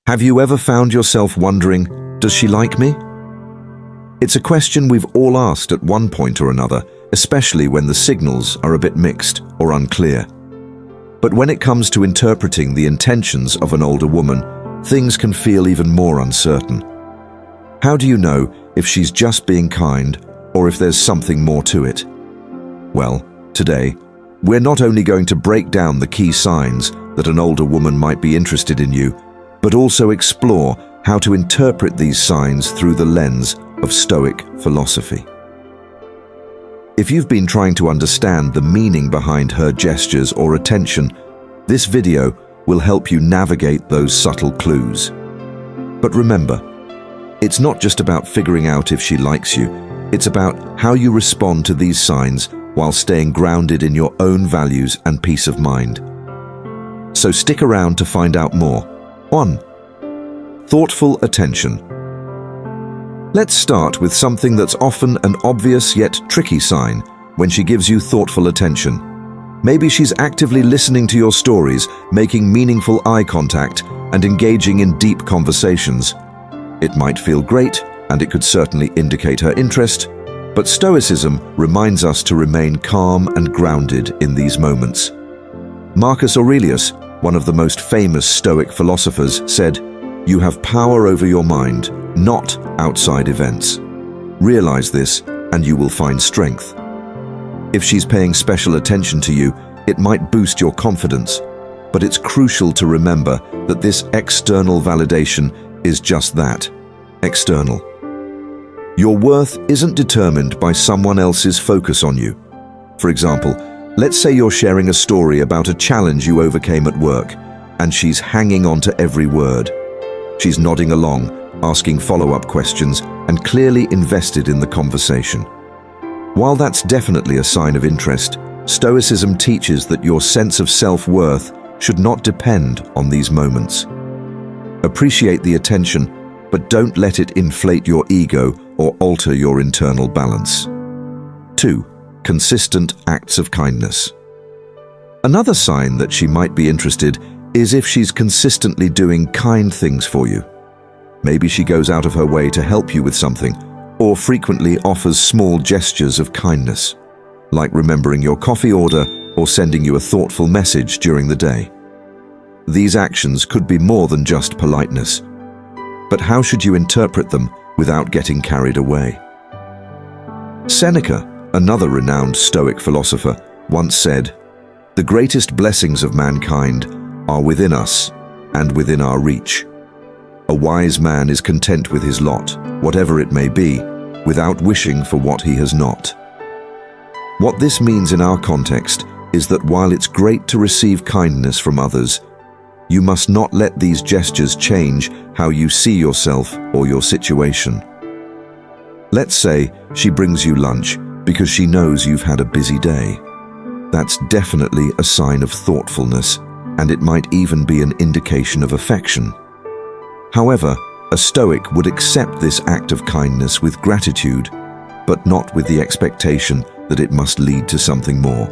Have you ever found yourself wondering, does she like me? It's a question we've all asked at one point or another, especially when the signals are a bit mixed or unclear. But when it comes to interpreting the intentions of an older woman, things can feel even more uncertain. How do you know if she's just being kind or if there's something more to it? Well, today, we're not only going to break down the key signs that an older woman might be interested in you, but also explore how to interpret these signs through the lens of Stoic philosophy. If you've been trying to understand the meaning behind her gestures or attention, this video will help you navigate those subtle clues. But remember, it's not just about figuring out if she likes you, it's about how you respond to these signs while staying grounded in your own values and peace of mind. So stick around to find out more. 1. Thoughtful attention. Let's start with something that's often an obvious yet tricky sign when she gives you thoughtful attention. Maybe she's actively listening to your stories, making meaningful eye contact, and engaging in deep conversations. It might feel great, and it could certainly indicate her interest, but Stoicism reminds us to remain calm and grounded in these moments. Marcus Aurelius, one of the most famous Stoic philosophers, said, "You have power over your mind, not outside events. Realize this, and you will find strength." If she's paying special attention to you, it might boost your confidence, but it's crucial to remember that this external validation is just that, external. Your worth isn't determined by someone else's focus on you. For example, let's say you're sharing a story about a challenge you overcame at work, and she's hanging on to every word. She's nodding along, asking follow-up questions, and clearly invested in the conversation. While that's definitely a sign of interest, Stoicism teaches that your sense of self-worth should not depend on these moments. Appreciate the attention, but don't let it inflate your ego or alter your internal balance. 2. Consistent acts of kindness. Another sign that she might be interested is if she's consistently doing kind things for you. Maybe she goes out of her way to help you with something, or frequently offers small gestures of kindness, like remembering your coffee order or sending you a thoughtful message during the day. These actions could be more than just politeness. But how should you interpret them without getting carried away? Seneca, another renowned Stoic philosopher, once said, "The greatest blessings of mankind are within us and within our reach. A wise man is content with his lot, whatever it may be, without wishing for what he has not." What this means in our context is that while it's great to receive kindness from others, you must not let these gestures change how you see yourself or your situation. Let's say she brings you lunch because she knows you've had a busy day. That's definitely a sign of thoughtfulness, and it might even be an indication of affection. However, a Stoic would accept this act of kindness with gratitude, but not with the expectation that it must lead to something more.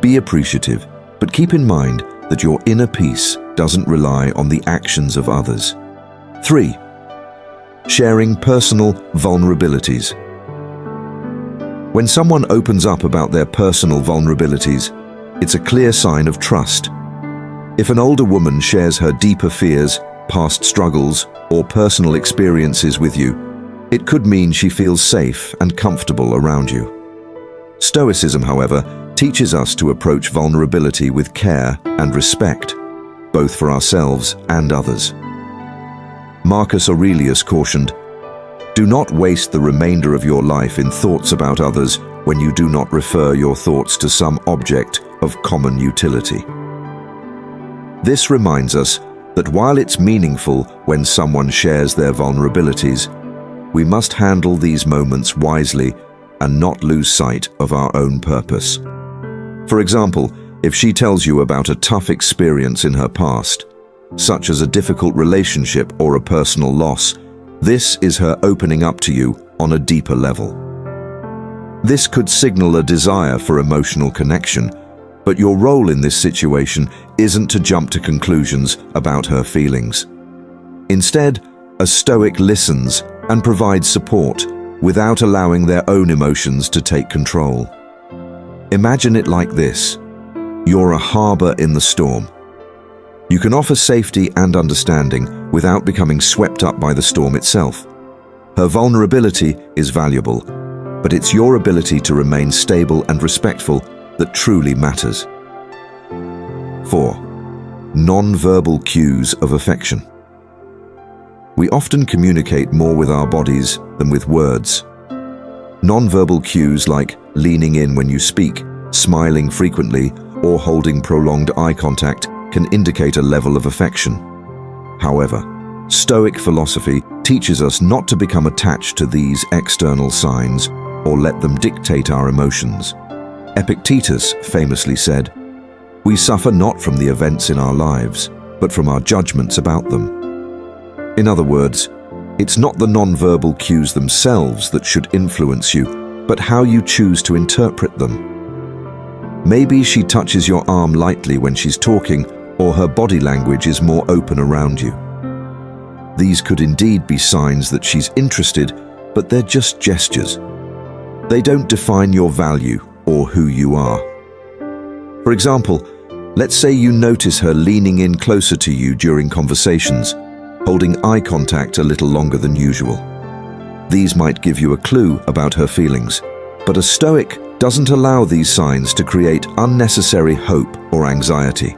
Be appreciative, but keep in mind that your inner peace doesn't rely on the actions of others. 3. Sharing personal vulnerabilities. When someone opens up about their personal vulnerabilities, it's a clear sign of trust. If an older woman shares her deeper fears, past struggles, or personal experiences with you, it could mean she feels safe and comfortable around you. Stoicism, however, teaches us to approach vulnerability with care and respect, both for ourselves and others. Marcus Aurelius cautioned, "Do not waste the remainder of your life in thoughts about others when you do not refer your thoughts to some object of common utility." This reminds us that while it's meaningful when someone shares their vulnerabilities, we must handle these moments wisely and not lose sight of our own purpose. For example, if she tells you about a tough experience in her past, such as a difficult relationship or a personal loss, this is her opening up to you on a deeper level. This could signal a desire for emotional connection, but your role in this situation isn't to jump to conclusions about her feelings. Instead, a Stoic listens and provides support without allowing their own emotions to take control. Imagine it like this. You're a harbor in the storm. You can offer safety and understanding without becoming swept up by the storm itself. Her vulnerability is valuable, but it's your ability to remain stable and respectful that truly matters. 4. Non-verbal cues of affection. We often communicate more with our bodies than with words. Non-verbal cues like leaning in when you speak, smiling frequently, or holding prolonged eye contact can indicate a level of affection. However, Stoic philosophy teaches us not to become attached to these external signs or let them dictate our emotions. Epictetus famously said, "We suffer not from the events in our lives, but from our judgments about them." In other words, it's not the non-verbal cues themselves that should influence you, but how you choose to interpret them. Maybe she touches your arm lightly when she's talking, or her body language is more open around you. These could indeed be signs that she's interested, but they're just gestures. They don't define your value or who you are. For example, let's say you notice her leaning in closer to you during conversations, holding eye contact a little longer than usual. These might give you a clue about her feelings, but a Stoic doesn't allow these signs to create unnecessary hope or anxiety.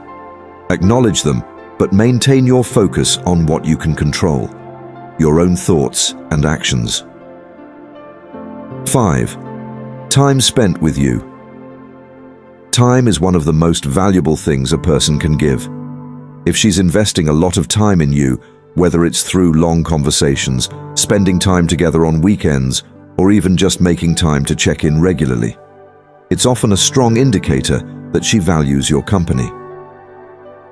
Acknowledge them, but maintain your focus on what you can control, your own thoughts and actions. 5. Time spent with you. Time is one of the most valuable things a person can give. If she's investing a lot of time in you, whether it's through long conversations, spending time together on weekends, or even just making time to check in regularly, it's often a strong indicator that she values your company.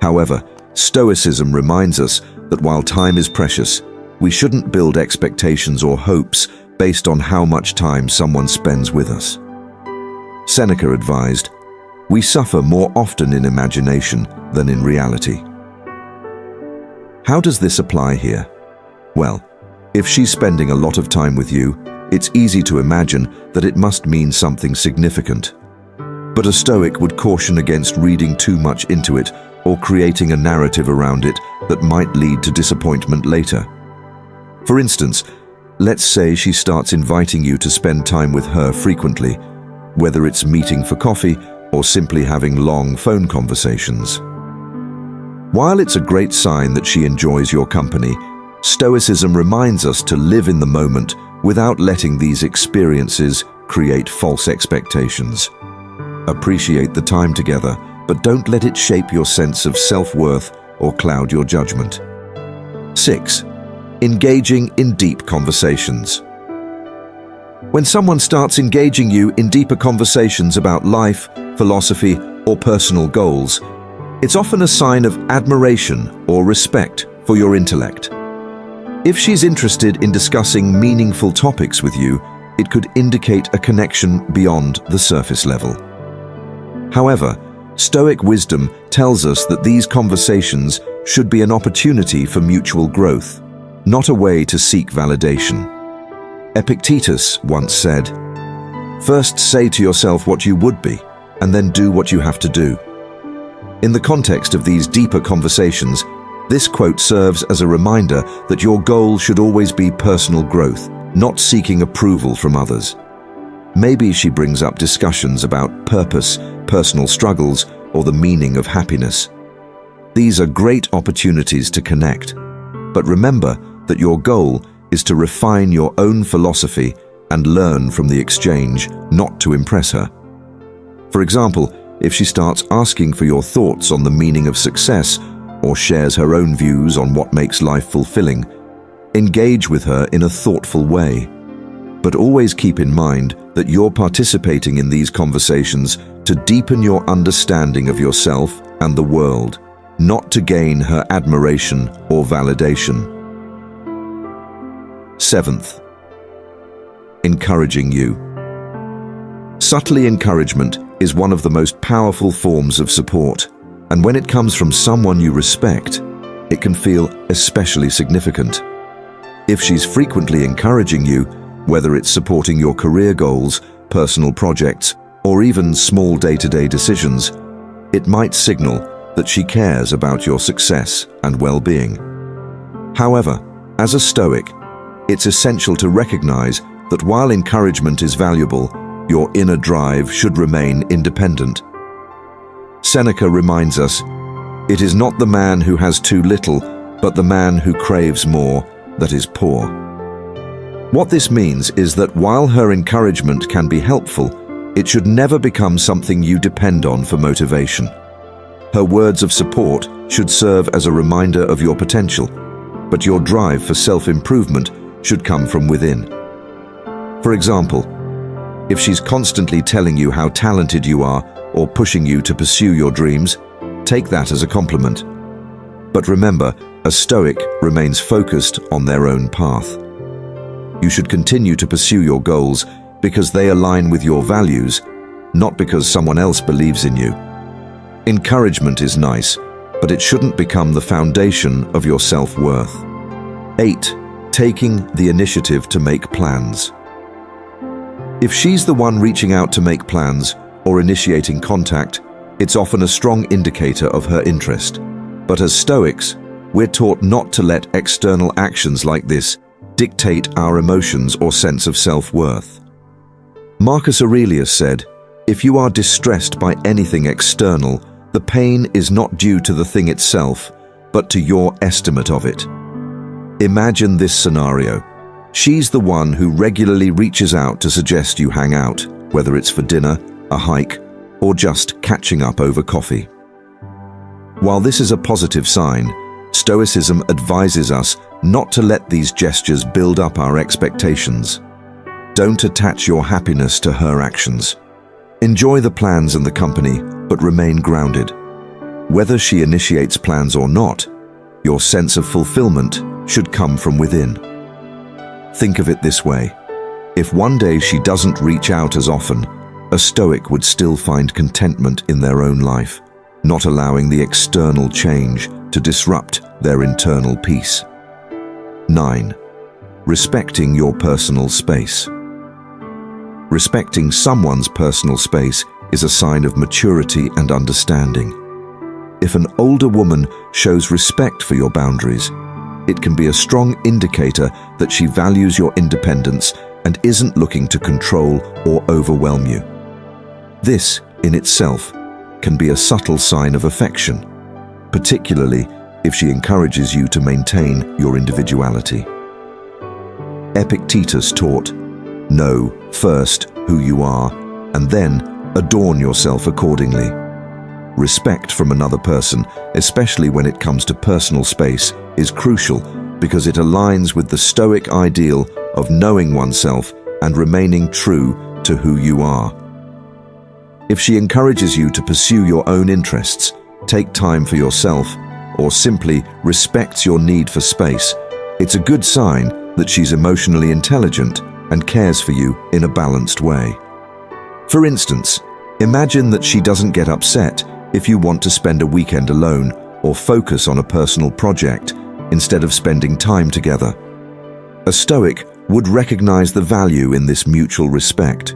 However, Stoicism reminds us that while time is precious, we shouldn't build expectations or hopes based on how much time someone spends with us. Seneca advised, "We suffer more often in imagination than in reality." How does this apply here? Well, if she's spending a lot of time with you, it's easy to imagine that it must mean something significant. But a Stoic would caution against reading too much into it or creating a narrative around it that might lead to disappointment later. For instance, let's say she starts inviting you to spend time with her frequently, whether it's meeting for coffee or simply having long phone conversations. While it's a great sign that she enjoys your company, Stoicism reminds us to live in the moment without letting these experiences create false expectations. Appreciate the time together, but don't let it shape your sense of self-worth or cloud your judgment. 6. Engaging in deep conversations. When someone starts engaging you in deeper conversations about life, philosophy, or personal goals, it's often a sign of admiration or respect for your intellect. If she's interested in discussing meaningful topics with you, it could indicate a connection beyond the surface level. However, Stoic wisdom tells us that these conversations should be an opportunity for mutual growth, not a way to seek validation. Epictetus once said, "First say to yourself what you would be, and then do what you have to do." In the context of these deeper conversations, this quote serves as a reminder that your goal should always be personal growth, not seeking approval from others. Maybe she brings up discussions about purpose, personal struggles, or the meaning of happiness. These are great opportunities to connect. But remember that your goal is to refine your own philosophy and learn from the exchange, not to impress her. For example, if she starts asking for your thoughts on the meaning of success or shares her own views on what makes life fulfilling, engage with her in a thoughtful way. But always keep in mind that you're participating in these conversations to deepen your understanding of yourself and the world, not to gain her admiration or validation. 7th, encouraging you. Subtle encouragement is one of the most powerful forms of support, and when it comes from someone you respect, it can feel especially significant. If she's frequently encouraging you, whether it's supporting your career goals, personal projects, or even small day-to-day decisions, it might signal that she cares about your success and well-being. However, as a Stoic, it's essential to recognize that while encouragement is valuable, your inner drive should remain independent. Seneca reminds us, "It is not the man who has too little, but the man who craves more, that is poor." What this means is that while her encouragement can be helpful, it should never become something you depend on for motivation. Her words of support should serve as a reminder of your potential, but your drive for self-improvement should come from within. For example, if she's constantly telling you how talented you are or pushing you to pursue your dreams, take that as a compliment. But remember, a Stoic remains focused on their own path. You should continue to pursue your goals because they align with your values, not because someone else believes in you. Encouragement is nice, but it shouldn't become the foundation of your self-worth. 8. Taking the initiative to make plans. If she's the one reaching out to make plans or initiating contact, it's often a strong indicator of her interest. But as Stoics, we're taught not to let external actions like this dictate our emotions or sense of self-worth. Marcus Aurelius said, "If you are distressed by anything external, the pain is not due to the thing itself, but to your estimate of it." Imagine this scenario. She's the one who regularly reaches out to suggest you hang out, whether it's for dinner, a hike, or just catching up over coffee. While this is a positive sign, Stoicism advises us not to let these gestures build up our expectations. Don't attach your happiness to her actions. Enjoy the plans and the company, but remain grounded. Whether she initiates plans or not, your sense of fulfillment should come from within. Think of it this way. If one day she doesn't reach out as often, a Stoic would still find contentment in their own life, not allowing the external change to disrupt their internal peace. 9. Respecting your personal space. Respecting someone's personal space is a sign of maturity and understanding. If an older woman shows respect for your boundaries, it can be a strong indicator that she values your independence and isn't looking to control or overwhelm you. This, in itself, can be a subtle sign of affection, particularly if she encourages you to maintain your individuality. Epictetus taught, "Know first who you are, and then adorn yourself accordingly." Respect from another person, especially when it comes to personal space, is crucial because it aligns with the Stoic ideal of knowing oneself and remaining true to who you are. If she encourages you to pursue your own interests, take time for yourself, or simply respects your need for space, it's a good sign that she's emotionally intelligent and cares for you in a balanced way. For instance, imagine that she doesn't get upset if you want to spend a weekend alone or focus on a personal project instead of spending time together. A Stoic would recognize the value in this mutual respect.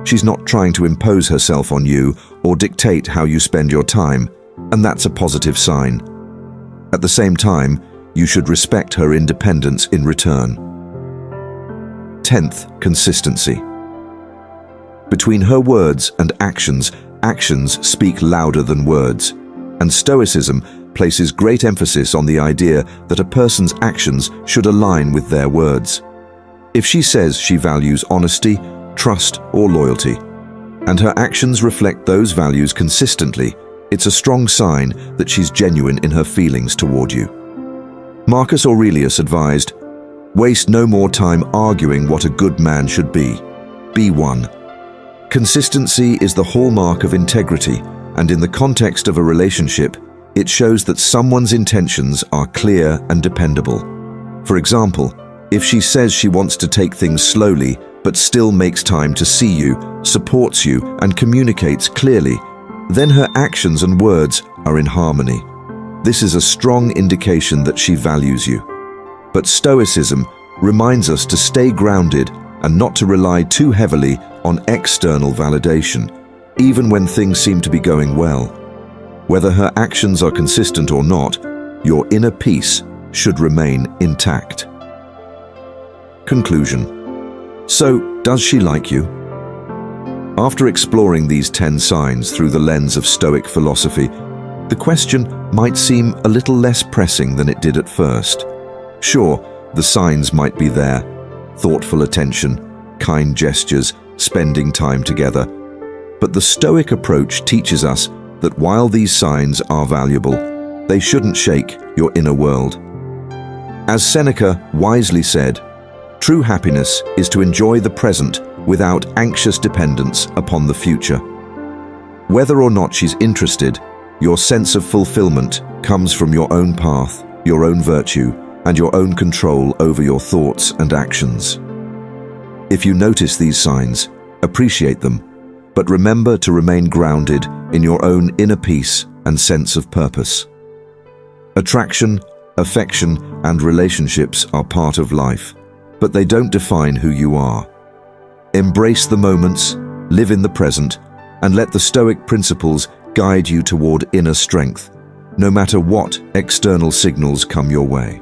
She's not trying to impose herself on you or dictate how you spend your time, and that's a positive sign. At the same time, you should respect her independence in return. 10th, consistency. Between her words and actions, actions speak louder than words, and Stoicism places great emphasis on the idea that a person's actions should align with their words. If she says she values honesty, trust, or loyalty, and her actions reflect those values consistently, it's a strong sign that she's genuine in her feelings toward you. Marcus Aurelius advised, "Waste no more time arguing what a good man should be. Be one." Consistency is the hallmark of integrity, and in the context of a relationship, it shows that someone's intentions are clear and dependable. For example, if she says she wants to take things slowly, but still makes time to see you, supports you, and communicates clearly, then her actions and words are in harmony. This is a strong indication that she values you. But Stoicism reminds us to stay grounded and not to rely too heavily on external validation, even when things seem to be going well. Whether her actions are consistent or not, your inner peace should remain intact. Conclusion. So, does she like you? After exploring these 10 signs through the lens of Stoic philosophy, the question might seem a little less pressing than it did at first. Sure, the signs might be there: thoughtful attention, kind gestures, spending time together. But the Stoic approach teaches us that while these signs are valuable, they shouldn't shake your inner world. As Seneca wisely said, true happiness is to enjoy the present without anxious dependence upon the future. Whether or not she's interested, your sense of fulfillment comes from your own path, your own virtue, and your own control over your thoughts and actions. If you notice these signs, appreciate them, but remember to remain grounded in your own inner peace and sense of purpose. Attraction, affection, and relationships are part of life, but they don't define who you are. Embrace the moments, live in the present, and let the Stoic principles guide you toward inner strength, no matter what external signals come your way.